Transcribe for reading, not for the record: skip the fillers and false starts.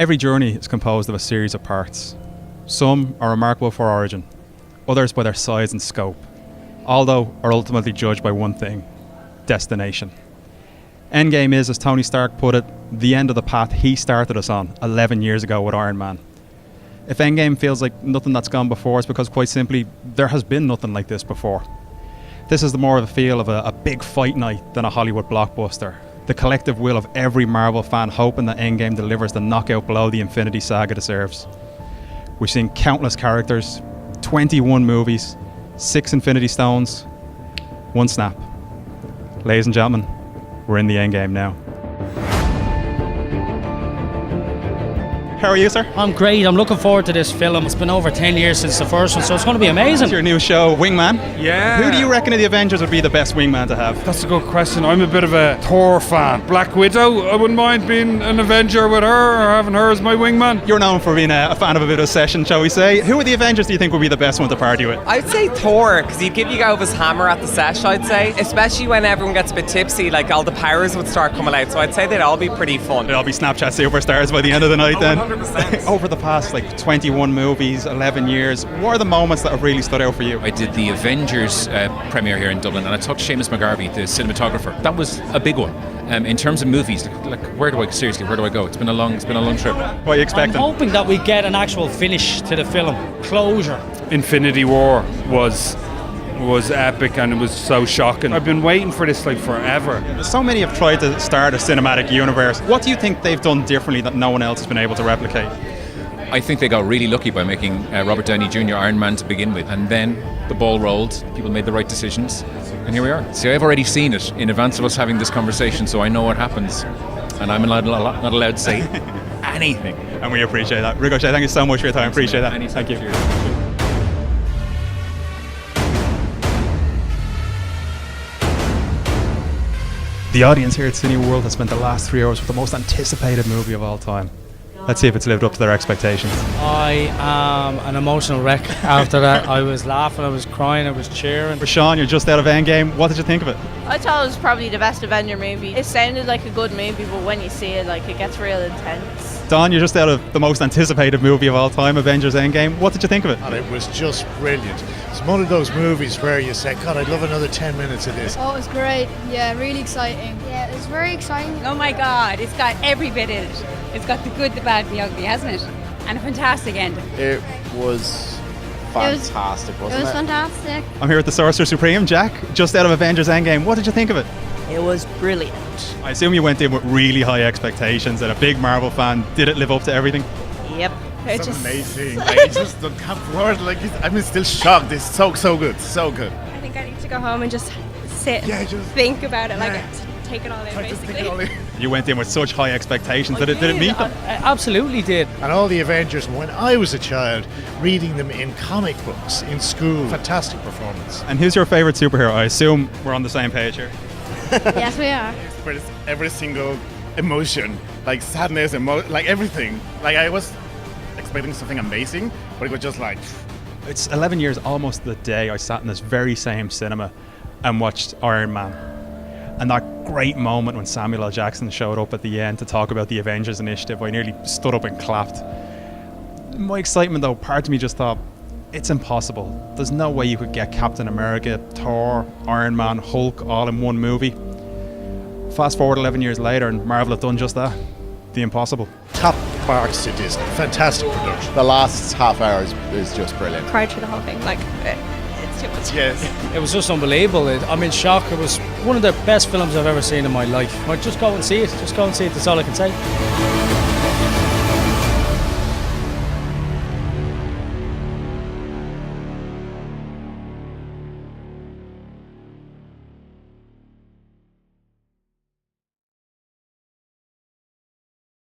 Every journey is composed of a series of parts. Some are remarkable for origin, others by their size and scope, although are ultimately judged by one thing: destination. Endgame is, as Tony Stark put it, the end of the path he started us on 11 years ago with Iron Man. If Endgame feels like nothing that's gone before, it's because quite simply there has been nothing like this before. This is more of a feel of a big fight night than a Hollywood blockbuster. The collective will of every Marvel fan hoping that Endgame delivers the knockout blow the Infinity Saga deserves. We've seen countless characters, 21 movies, 6 Infinity Stones, one snap. Ladies and gentlemen, we're in the Endgame now. How are you, sir? I'm great. I'm looking forward to this film. It's been over 10 years since the first one, so it's going to be amazing. It's your new show, Wingman. Yeah. Who do you reckon of the Avengers would be the best wingman to have? That's a good question. I'm a bit of a Thor fan. Black Widow, I wouldn't mind being an Avenger with her or having her as my wingman. You're known for being a fan of a bit of session, shall we say. Who of the Avengers do you think would be the best one to party with? I'd say Thor, because he'd give you go with his hammer at the sesh, I'd say. Especially when everyone gets a bit tipsy, like all the powers would start coming out. So I'd say they'd all be pretty fun. They'll all be Snapchat superstars by the end of the night then. 100%. Over the past 21 movies, 11 years, what are the moments that have really stood out for you? I did the Avengers premiere here in Dublin, and I took Seamus McGarvey, the cinematographer. That was a big one. In terms of movies, where do I go? It's been a long trip. What are you expecting? I'm hoping that we get an actual finish to the film, closure. Infinity War was epic and it was so shocking. I've been waiting for this forever. So many have tried to start a cinematic universe. What do you think they've done differently that no one else has been able to replicate? I think they got really lucky by making Robert Downey Jr. Iron Man to begin with, and then the ball rolled, people made the right decisions, and here we are. See, I've already seen it in advance of us having this conversation, so I know what happens, and I'm not allowed to say anything. And we appreciate that. Ricochet, thank you so much for your time. Appreciate that. Thank you. The audience here at Cineworld has spent the last 3 hours with the most anticipated movie of all time. Let's see if it's lived up to their expectations. I am an emotional wreck after that. I was laughing, I was crying, I was cheering. Rashawn, you're just out of Endgame. What did you think of it? I thought it was probably the best Avenger movie. It sounded like a good movie, but when you see it, it gets real intense. Don, you're just out of the most anticipated movie of all time, Avengers Endgame. What did you think of it? And it was just brilliant. It's one of those movies where you say, God, I'd love another 10 minutes of this. Oh, it was great. Yeah, really exciting. Yeah, it was very exciting. Oh my God, it's got every bit in it. It's got the good, the bad, the ugly, hasn't it? And a fantastic ending. It was fantastic, wasn't it? It was fantastic. I'm here with the Sorcerer Supreme, Jack, just out of Avengers Endgame. What did you think of it? It was brilliant. I assume you went in with really high expectations and a big Marvel fan. Did it live up to everything? Yep. It's amazing. I just don't have words. I'm still shocked. It's so good. So good. I think I need to go home and just sit and think about it, take it all in, basically. You went in with such high expectations. Did it meet them? I absolutely did. And all the Avengers, when I was a child, reading them in comic books in school. Fantastic performance. And who's your favourite superhero? I assume we're on the same page here. Yes, we are. Every single emotion, sadness, everything. I was expecting something amazing, but it was just It's 11 years, almost the day I sat in this very same cinema and watched Iron Man. And that great moment when Samuel L. Jackson showed up at the end to talk about the Avengers Initiative, I nearly stood up and clapped. My excitement though, part of me just thought, it's impossible. There's no way you could get Captain America, Thor, Iron Man, Hulk all in one movie. Fast forward 11 years later and Marvel have done just that. The impossible. Top marks to Disney. Fantastic production. The last half hour is just brilliant. Cried through the whole thing, it's too much. yes. It was just unbelievable. I'm in shock. It was one of the best films I've ever seen in my life. Just go and see it. That's all I can say.